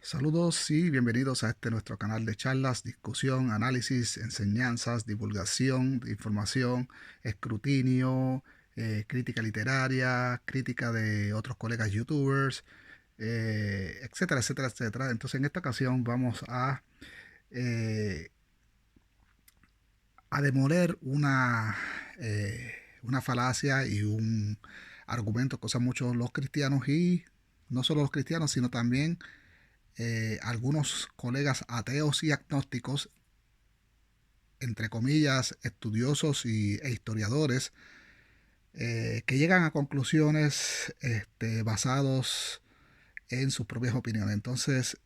Saludos y bienvenidos a este nuestro canal de charlas, discusión, análisis, enseñanzas, divulgación de información, escrutinio, crítica literaria, crítica de otros colegas youtubers, etcétera, etcétera, etcétera. Entonces en esta ocasión vamos eh, a demoler una falacia y un argumento que usan muchos los cristianos y no solo los cristianos, sino también algunos colegas ateos y agnósticos, entre comillas, estudiosos e historiadores, que llegan a conclusiones basados en sus propias opiniones. Entonces,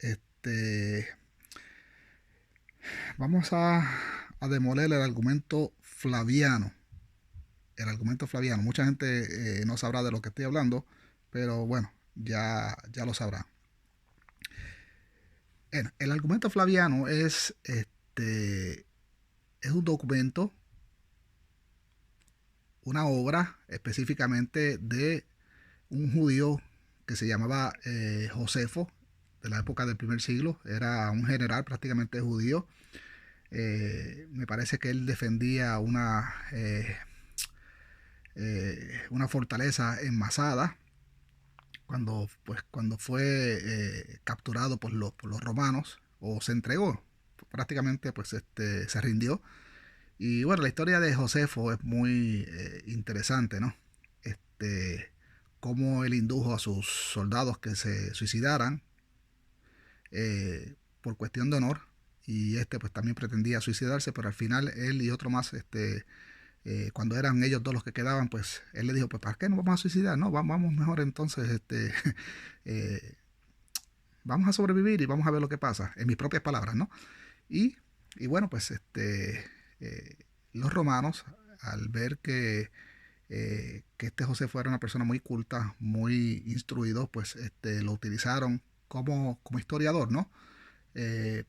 vamos a demoler el argumento flaviano. El argumento flaviano. Mucha gente no sabrá de lo que estoy hablando, pero bueno, ya lo sabrá. Bueno, el argumento flaviano es un documento, una obra específicamente de un judío que se llamaba Josefo, de la época del primer siglo. Era un general prácticamente judío. Me parece que él defendía una fortaleza en Masada cuando fue capturado por los romanos, o se entregó, prácticamente pues se rindió. Y bueno, la historia de Josefo es muy interesante, ¿no? Este, Cómo él indujo a sus soldados que se suicidaran por cuestión de honor. Y pues también pretendía suicidarse, pero al final él y otro más, cuando eran ellos dos los que quedaban, pues él le dijo, pues ¿para qué nos vamos a suicidar? No, vamos mejor entonces, eh, vamos a sobrevivir y vamos a ver lo que pasa, en mis propias palabras, ¿no? Y, y bueno, pues eh, los romanos, al ver que este José fuera una persona muy culta, muy instruido, pues lo utilizaron como historiador, ¿no?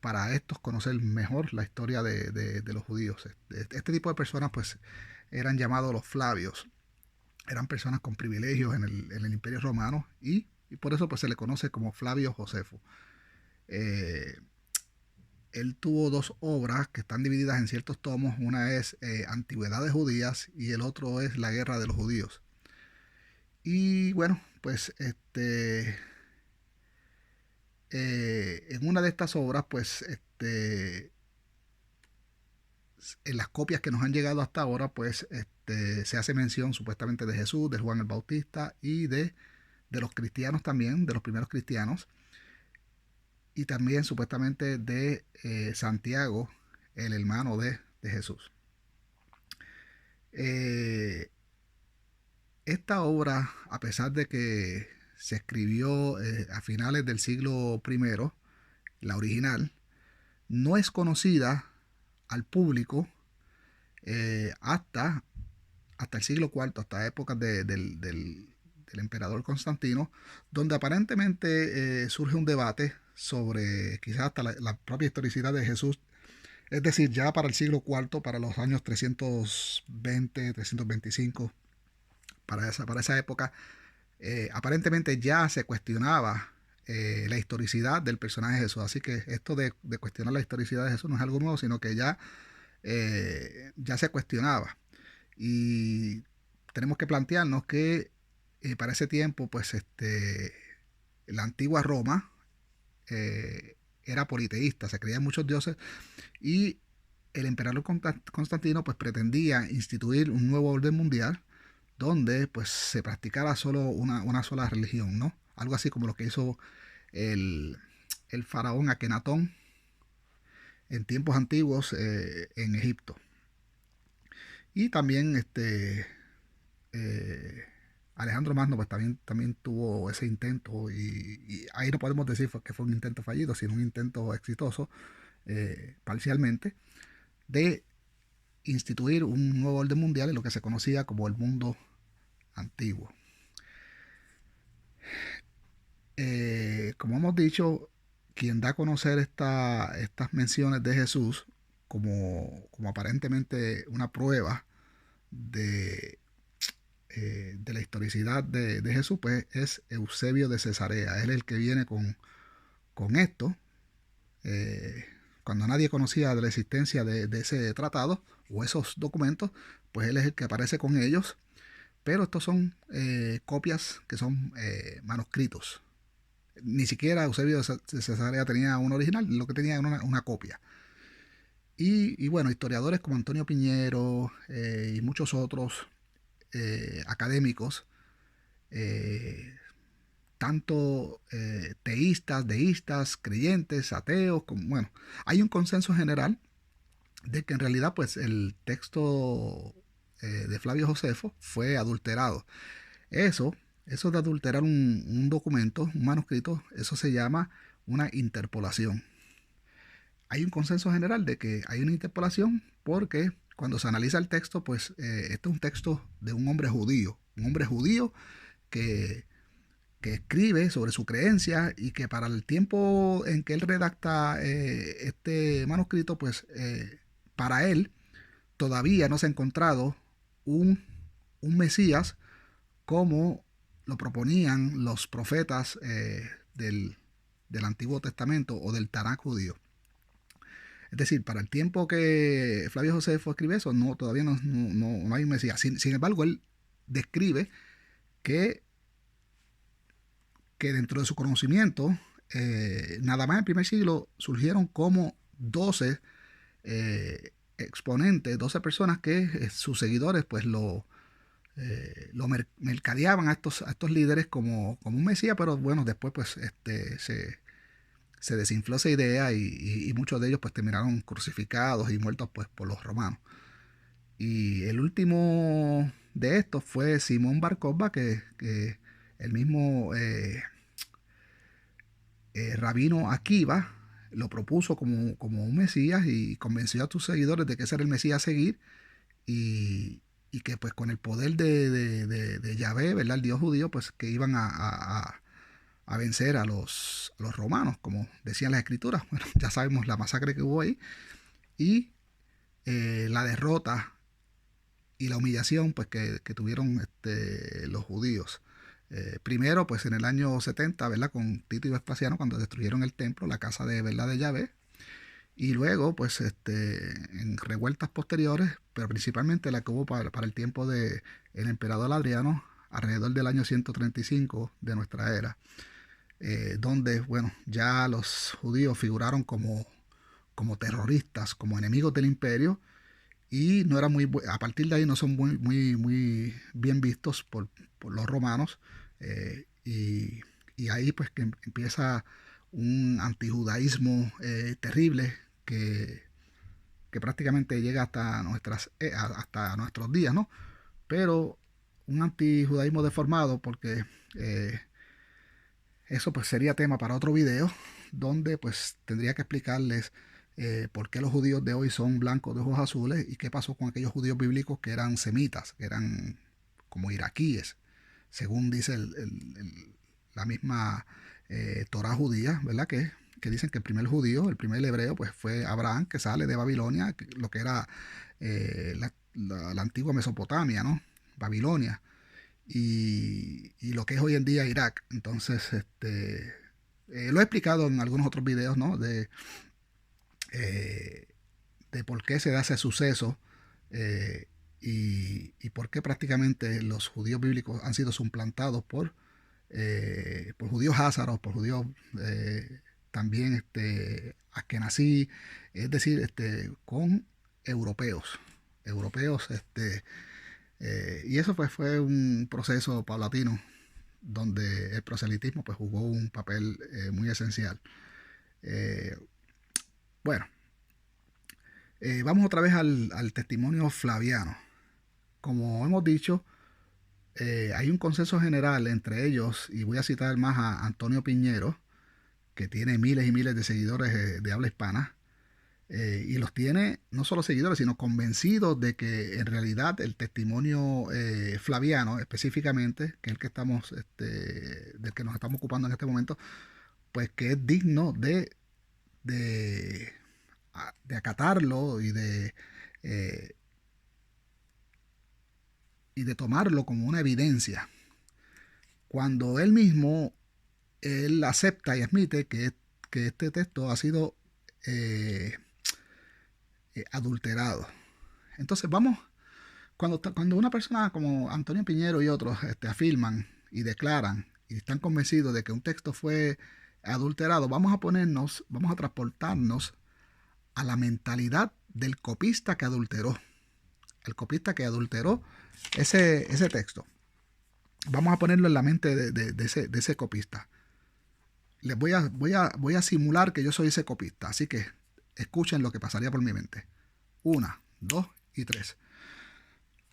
Para estos conocer mejor la historia de los judíos. Este tipo de personas pues eran llamados los Flavios, eran personas con privilegios en el Imperio Romano y por eso pues se le conoce como Flavio Josefo. Eh, Él tuvo dos obras que están divididas en ciertos tomos. Una es Antigüedades Judías y el otro es La Guerra de los Judíos. Y bueno, pues en una de estas obras, pues en las copias que nos han llegado hasta ahora, pues se hace mención supuestamente de Jesús, de Juan el Bautista y de los cristianos también, de los primeros cristianos, y también supuestamente de Santiago, el hermano de Jesús. Eh, Esta obra, a pesar de que se escribió a finales del siglo I, la original, no es conocida al público hasta el siglo IV, hasta épocas del emperador Constantino, donde aparentemente surge un debate sobre quizás hasta la propia historicidad de Jesús. Es decir, ya para el siglo IV, para los años 320, 325, para esa época, aparentemente ya se cuestionaba la historicidad del personaje de Jesús. Así que esto de cuestionar la historicidad de Jesús no es algo nuevo, sino que ya se cuestionaba. Y tenemos que plantearnos que para ese tiempo, pues la antigua Roma era politeísta, se creían muchos dioses y el emperador Constantino pues pretendía instituir un nuevo orden mundial donde pues se practicara solo una sola religión, ¿no? Algo así como lo que hizo el, el faraón Akenatón en tiempos antiguos en Egipto. Y también eh, Alejandro Magno pues también tuvo ese intento y ahí no podemos decir que fue un intento fallido, sino un intento exitoso parcialmente de instituir un nuevo orden mundial en lo que se conocía como el mundo antiguo. Como hemos dicho, quien da a conocer estas menciones de Jesús como aparentemente una prueba de, de la historicidad de Jesús, pues es Eusebio de Cesarea. Él es el que viene con esto, cuando nadie conocía de la existencia de ese tratado o esos documentos, pues él es el que aparece con ellos, pero estos son copias que son manuscritos. Ni siquiera Eusebio de Cesarea tenía un original, lo que tenía era una copia. Y bueno, historiadores como Antonio Piñero y muchos otros académicos, eh, tanto teístas, deístas, creyentes, ateos, como, bueno, hay un consenso general de que en realidad pues el texto de Flavio Josefo fue adulterado. Eso, eso de adulterar un documento, un manuscrito, eso se llama una interpolación. Hay un consenso general de que hay una interpolación porque cuando se analiza el texto, pues este es un texto de un hombre judío que, que escribe sobre su creencia y que para el tiempo en que él redacta este manuscrito, pues para él todavía no se ha encontrado un, un Mesías como lo proponían los profetas del Antiguo Testamento o del Tanaj judío. Es decir, para el tiempo que Flavio Josefo escribe eso, no, todavía no hay un Mesías. Sin embargo, él describe que, que dentro de su conocimiento, nada más en el primer siglo surgieron como 12 exponentes, 12 personas que sus seguidores pues lo mercadeaban a estos líderes como un mesías, pero bueno, después pues se desinfló esa idea y muchos de ellos pues terminaron crucificados y muertos pues por los romanos. Y el último de estos fue Simón Bar Kokhba, que el mismo rabino Akiva lo propuso como un mesías y convenció a sus seguidores de que ese era el mesías a seguir y que pues con el poder de Yahvé, ¿verdad? El Dios judío, pues que iban a vencer a los romanos, como decían las escrituras. Bueno, ya sabemos la masacre que hubo ahí y la derrota y la humillación pues que tuvieron los judíos. Primero, pues en el año 70, ¿verdad? Con Tito y Vespasiano, cuando destruyeron el templo, la casa de verdad de Yahvé. Y luego, pues, en revueltas posteriores, pero principalmente la que hubo para el tiempo del emperador Adriano, alrededor del año 135 de nuestra era, donde, bueno, ya los judíos figuraron como terroristas, como enemigos del imperio, y no era a partir de ahí no son muy bien vistos por los romanos, y ahí pues que empieza un antijudaísmo terrible que, que prácticamente llega hasta nuestros días, ¿no? Pero un antijudaísmo deformado porque eso pues sería tema para otro video donde pues tendría que explicarles por qué los judíos de hoy son blancos de ojos azules y qué pasó con aquellos judíos bíblicos que eran semitas, que eran como iraquíes, según dice la misma Torá judía, ¿verdad? Que dicen que el primer judío, el primer hebreo, pues fue Abraham, que sale de Babilonia, lo que era la antigua Mesopotamia, ¿no? Babilonia. Y lo que es hoy en día Irak. Entonces, lo he explicado en algunos otros videos, ¿no? Eh, de por qué se da ese suceso y por qué prácticamente los judíos bíblicos han sido suplantados por judíos házaros, por judíos también askenazí, es decir, con europeos, y eso pues fue un proceso paulatino donde el proselitismo pues jugó un papel muy esencial. Eh, bueno, vamos otra vez al testimonio flaviano. Como hemos dicho, hay un consenso general entre ellos, y voy a citar más a Antonio Piñero, que tiene miles y miles de seguidores de habla hispana, y los tiene no solo seguidores, sino convencidos de que en realidad el testimonio flaviano, específicamente, que es el que del que nos estamos ocupando en este momento, pues que es digno de, de acatarlo eh, y de tomarlo como una evidencia. Cuando él mismo, él acepta y admite que este texto ha sido eh, adulterado. Entonces vamos, cuando una persona como Antonio Piñero y otros afirman y declaran y están convencidos de que un texto fue adulterado, vamos a transportarnos a la mentalidad del copista que adulteró. El copista que adulteró ese texto. Vamos a ponerlo en la mente de ese copista. Les voy a simular que yo soy ese copista. Así que escuchen lo que pasaría por mi mente. 1, 2 y 3.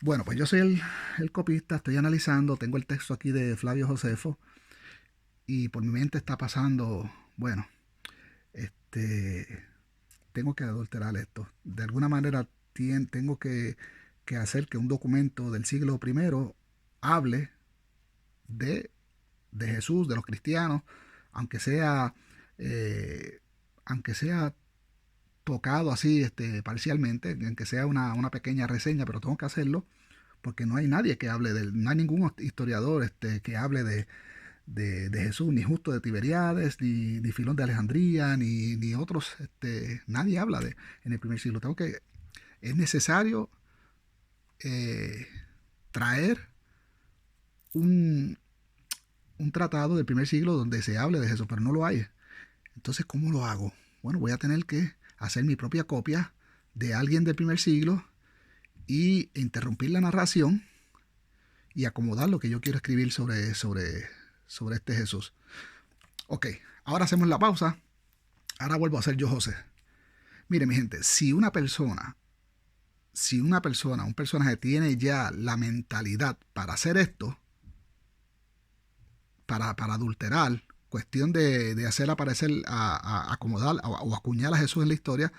Bueno, pues yo soy el copista, estoy analizando, tengo el texto aquí de Flavio Josefo y por mi mente está pasando, bueno, tengo que adulterar esto. De alguna manera tengo que hacer que un documento del siglo I hable de, Jesús, de los cristianos, aunque sea, eh, aunque sea tocado así parcialmente, aunque sea una pequeña reseña, pero tengo que hacerlo porque no hay nadie que hable no hay ningún historiador que hable de Jesús, ni Justo de Tiberiades, ni Filón de Alejandría, ni otros, nadie habla en el primer siglo. Es necesario traer un, tratado del primer siglo donde se hable de Jesús, pero no lo hay. Entonces, ¿cómo lo hago? Bueno, voy a tener que hacer mi propia copia de alguien del primer siglo y interrumpir la narración y acomodar lo que yo quiero escribir sobre este Jesús. Ok, ahora hacemos la pausa. Ahora vuelvo a ser yo, José. Mire, mi gente, si un personaje tiene ya la mentalidad para hacer esto, para adulterar, cuestión de hacer aparecer, a acomodar o acuñar a Jesús en la historia,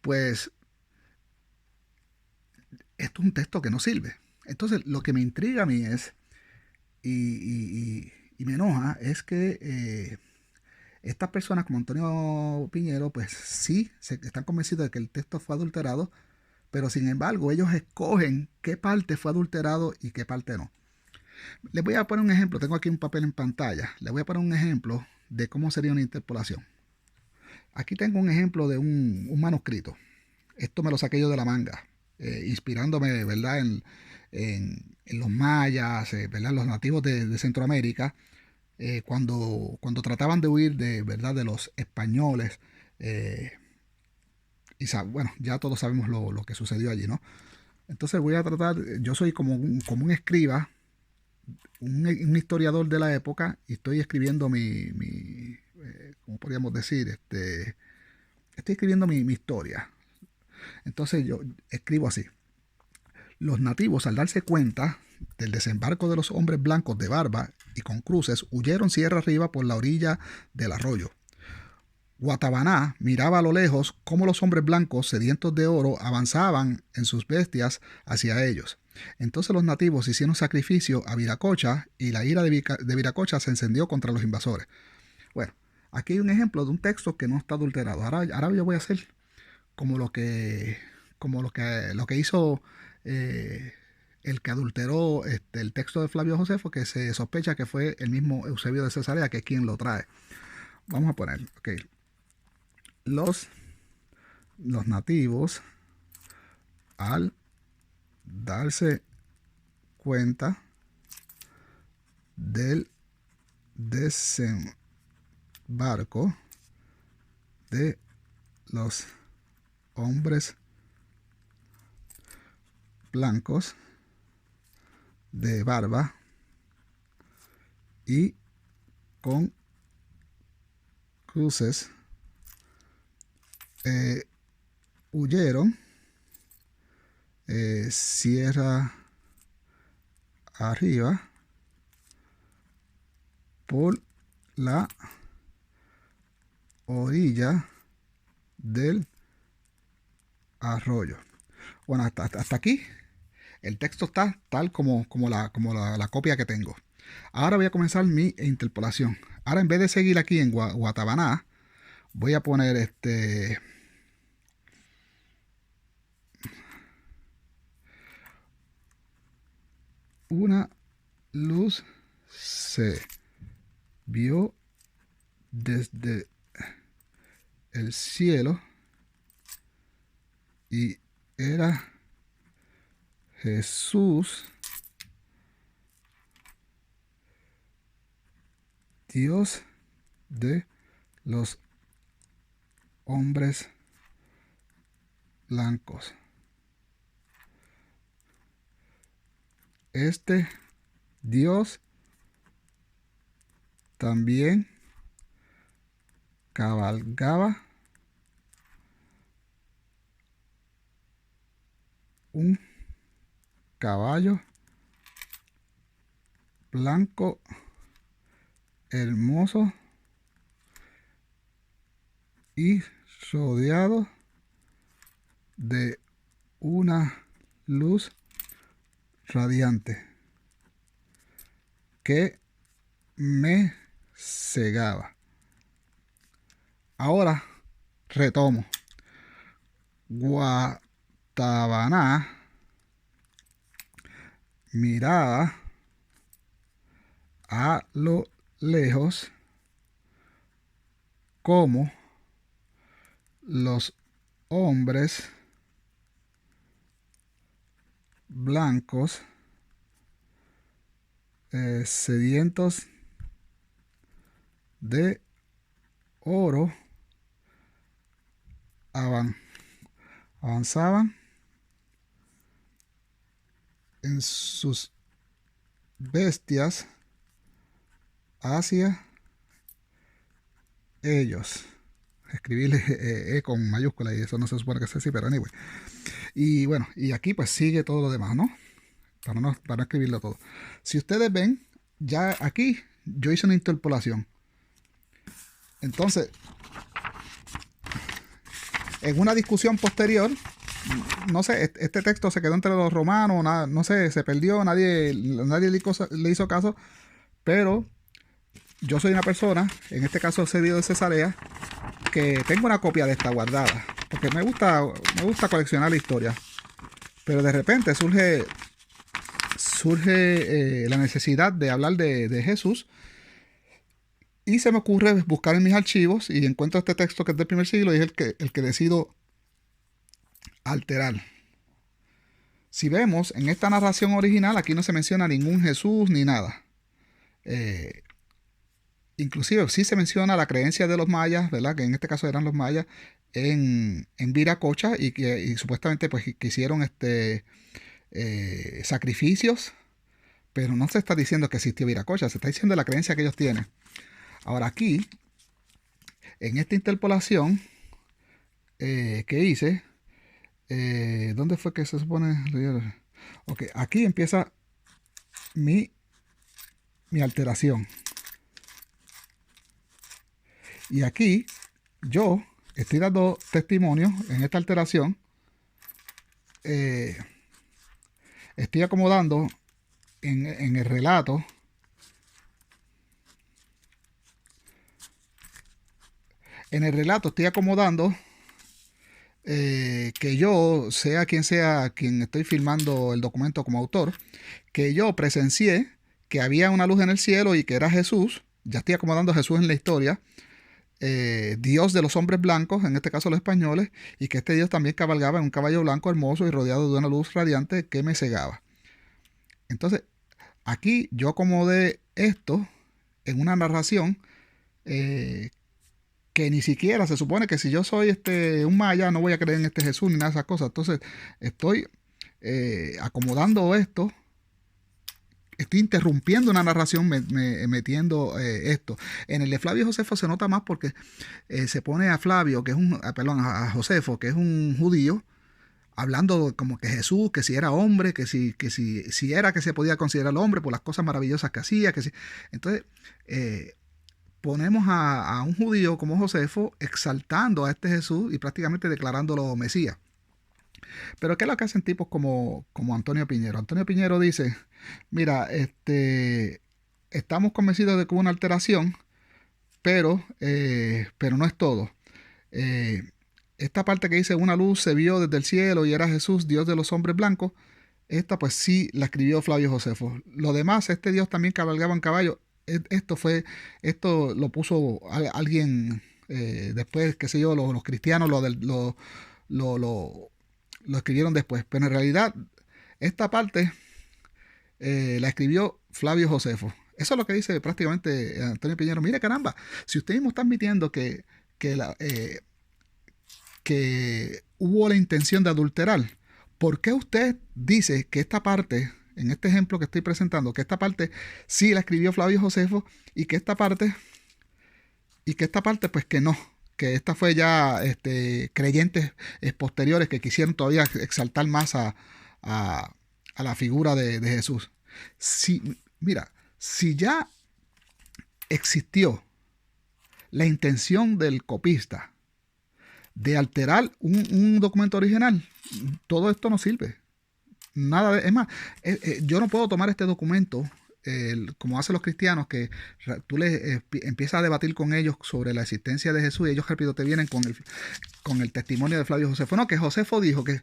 pues esto es un texto que no sirve. Entonces, lo que me intriga a mí es, y me enoja, es que estas personas como Antonio Piñero, pues sí, están convencidos de que el texto fue adulterado, pero sin embargo ellos escogen qué parte fue adulterado y qué parte no. Les voy a poner un ejemplo, tengo aquí un papel en pantalla, les voy a poner un ejemplo de cómo sería una interpolación. Aquí tengo un ejemplo de un manuscrito. Esto me lo saqué yo de la manga, inspirándome, ¿verdad?, en los mayas, ¿verdad?, los nativos de Centroamérica, cuando trataban de huir ¿verdad?, de los españoles. Bueno, ya todos sabemos lo que sucedió allí, ¿no? Entonces voy a tratar, yo soy como un escriba, un historiador de la época, y estoy escribiendo ¿cómo podríamos decir? Estoy escribiendo mi historia. Entonces yo escribo así. Los nativos, al darse cuenta del desembarco de los hombres blancos de barba y con cruces, huyeron sierra arriba por la orilla del arroyo. Guatabaná miraba a lo lejos cómo los hombres blancos sedientos de oro avanzaban en sus bestias hacia ellos. Entonces los nativos hicieron sacrificio a Viracocha y la ira de Viracocha se encendió contra los invasores. Bueno, aquí hay un ejemplo de un texto que no está adulterado. Ahora yo voy a hacer como lo que hizo el que adulteró el texto de Flavio Josefo, que se sospecha que fue el mismo Eusebio de Cesarea, que es quien lo trae. Vamos a poner, ok. Los nativos, al darse cuenta del desembarco de los hombres blancos de barba y con cruces, huyeron sierra arriba por la orilla del arroyo. Bueno, hasta aquí el texto está tal como la copia que tengo. Ahora voy a comenzar mi interpolación. Ahora, en vez de seguir aquí en Guatabaná, voy a poner una luz se vio desde el cielo y era Jesús, Dios de los hombres blancos. Este Dios también cabalgaba un caballo blanco hermoso y rodeado de una luz radiante que me cegaba. Ahora retomo. Guantabana miraba a lo lejos como los hombres blancos sedientos de oro avanzaban en sus bestias hacia ellos. Escribirle con mayúscula y eso no se supone que sea así, pero anyway. Y bueno, y aquí pues sigue todo lo demás, ¿no? Para no escribirlo todo. Si ustedes ven, ya aquí yo hice una interpolación. Entonces, en una discusión posterior, no sé, este texto se quedó entre los romanos, no sé, se perdió, nadie le hizo caso, pero yo soy una persona, en este caso Cedillo de Cesarea, que tengo una copia de esta guardada, porque me gusta coleccionar la historia, pero de repente surge la necesidad de hablar de Jesús y se me ocurre buscar en mis archivos y encuentro este texto que es del primer siglo y es el que decido alterar. Si vemos en esta narración original, aquí no se menciona ningún Jesús ni nada. Inclusive sí se menciona la creencia de los mayas, ¿verdad? Que en este caso eran los mayas, en Viracocha y supuestamente pues que hicieron sacrificios, pero no se está diciendo que existió Viracocha, se está diciendo la creencia que ellos tienen. Ahora aquí, en esta interpolación que hice, ¿dónde fue que se supone? Ok, aquí empieza mi alteración. Y aquí yo estoy dando testimonio en esta alteración. Estoy acomodando en el relato estoy acomodando que yo, sea quien estoy filmando el documento como autor, que yo presencié que había una luz en el cielo y que era Jesús. Ya estoy acomodando a Jesús en la historia. Dios de los hombres blancos, en este caso los españoles, y que este Dios también cabalgaba en un caballo blanco hermoso y rodeado de una luz radiante que me cegaba. Entonces, aquí yo acomodé esto en una narración que ni siquiera se supone que si yo soy un maya no voy a creer en este Jesús ni nada de esas cosas. Entonces, estoy acomodando esto. Estoy interrumpiendo una narración metiendo esto. En el de Flavio Josefo se nota más porque se pone a Flavio, que es a Josefo, que es un judío, hablando como que Jesús, que si era hombre, que si era que se podía considerar hombre por las cosas maravillosas que hacía, que si. Entonces, ponemos a un judío como Josefo exaltando a este Jesús y prácticamente declarándolo Mesías. Pero ¿qué es lo que hacen tipos como Antonio Piñero? Antonio Piñero dice, mira, estamos convencidos de que hubo una alteración, pero no es todo. Esta parte que dice, una luz se vio desde el cielo y era Jesús, Dios de los hombres blancos, esta pues sí la escribió Flavio Josefo. Lo demás, este Dios también cabalgaba en caballo. Esto lo puso alguien Después, qué sé yo, los cristianos lo escribieron después. Pero en realidad, esta parte la escribió Flavio Josefo. Eso es lo que dice prácticamente Antonio Piñero. Mire, caramba, si usted mismo está admitiendo que, que hubo la intención de adulterar, ¿por qué usted dice que esta parte, en este ejemplo que estoy presentando, que esta parte sí la escribió Flavio Josefo y que esta parte pues que no? Que esta fue ya creyentes posteriores que quisieron todavía exaltar más a, a la figura de Jesús. Mira, si ya existió la intención del copista de alterar un documento original, todo esto no sirve. Nada es más, yo no puedo tomar este documento como hacen los cristianos, que tú les empiezas a debatir con ellos sobre la existencia de Jesús y ellos, repito, te vienen con el testimonio de Flavio Josefo. No, que Josefo dijo que...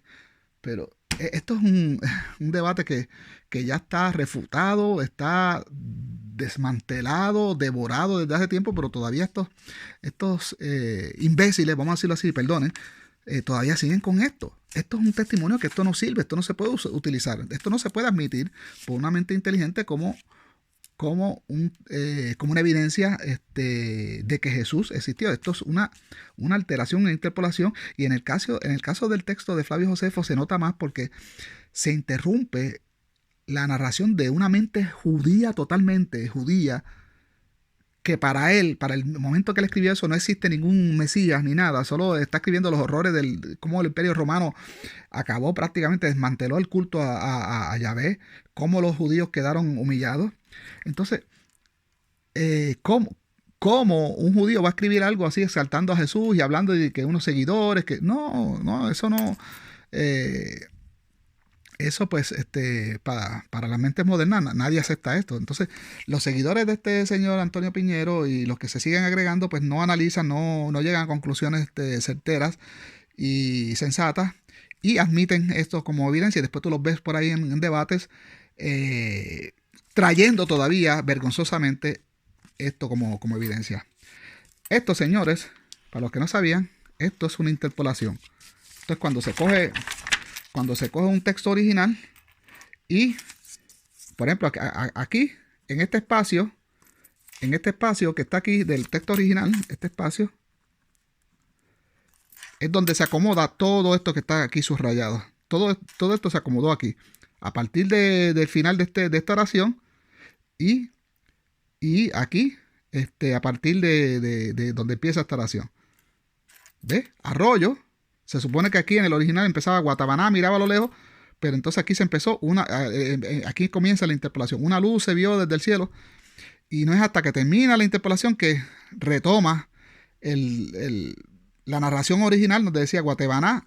Pero esto es un debate que ya está refutado, está desmantelado, devorado desde hace tiempo, pero todavía estos imbéciles, vamos a decirlo así, perdonen, todavía siguen con esto. Esto es un testimonio que esto no sirve, esto no se puede utilizar, esto no se puede admitir por una mente inteligente como una evidencia de que Jesús existió. Esto es una alteración, una interpolación, y en el caso del texto de Flavio Josefo se nota más porque se interrumpe la narración de una mente judía, totalmente judía, que para el momento que él escribió eso, no existe ningún Mesías ni nada, solo está escribiendo los horrores de cómo el Imperio Romano acabó prácticamente, desmanteló el culto a Yahvé, cómo los judíos quedaron humillados. Entonces, ¿cómo un judío va a escribir algo así exaltando a Jesús y hablando de que unos seguidores, que no, eso no... Eso pues para las mentes modernas nadie acepta esto. Entonces los seguidores de este señor Antonio Piñero y los que se siguen agregando pues no analizan, no llegan a conclusiones certeras y sensatas y admiten esto como evidencia. Después tú los ves por ahí en debates trayendo todavía vergonzosamente esto como evidencia. Esto, señores, para los que no sabían, esto es una interpolación. Esto es cuando se coge un texto original y, por ejemplo, aquí, en este espacio que está aquí del texto original, este espacio, es donde se acomoda todo esto que está aquí subrayado. Todo esto se acomodó aquí. A partir del final de esta oración y aquí, a partir de donde empieza esta oración. ¿Ves? Arroyo. Se supone que aquí en el original empezaba Guatabaná, miraba a lo lejos, pero entonces aquí se empezó aquí comienza la interpolación. Una luz se vio desde el cielo y no es hasta que termina la interpolación que retoma la narración original donde decía Guatabaná,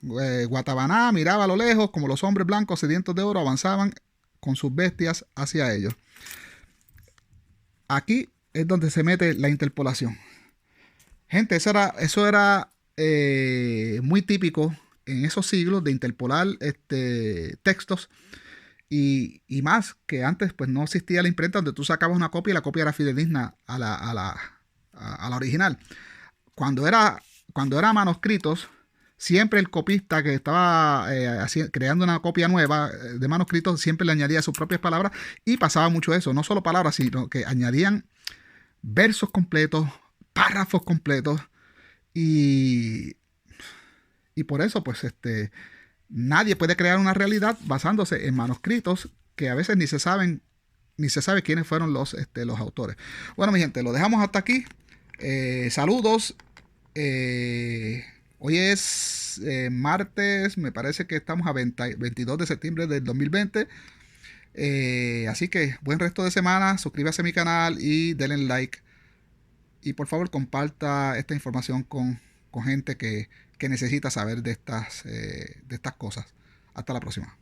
miraba a lo lejos como los hombres blancos sedientos de oro avanzaban con sus bestias hacia ellos. Aquí es donde se mete la interpolación. Gente, eso era muy típico en esos siglos de interpolar textos y más que antes pues no existía la imprenta donde tú sacabas una copia y la copia era fidedigna a la original. Cuando era manuscritos, siempre el copista que estaba creando una copia nueva de manuscritos siempre le añadía sus propias palabras y pasaba mucho eso, no solo palabras sino que añadían versos completos, párrafos completos. Y por eso, pues, nadie puede crear una realidad basándose en manuscritos que a veces ni se sabe quiénes fueron los autores. Bueno, mi gente, lo dejamos hasta aquí. Saludos. Hoy es martes, me parece que estamos a 22 de septiembre del 2020. Así que buen resto de semana. Suscríbase a mi canal y denle like. Y por favor comparta esta información con gente que necesita saber de estas cosas. Hasta la próxima.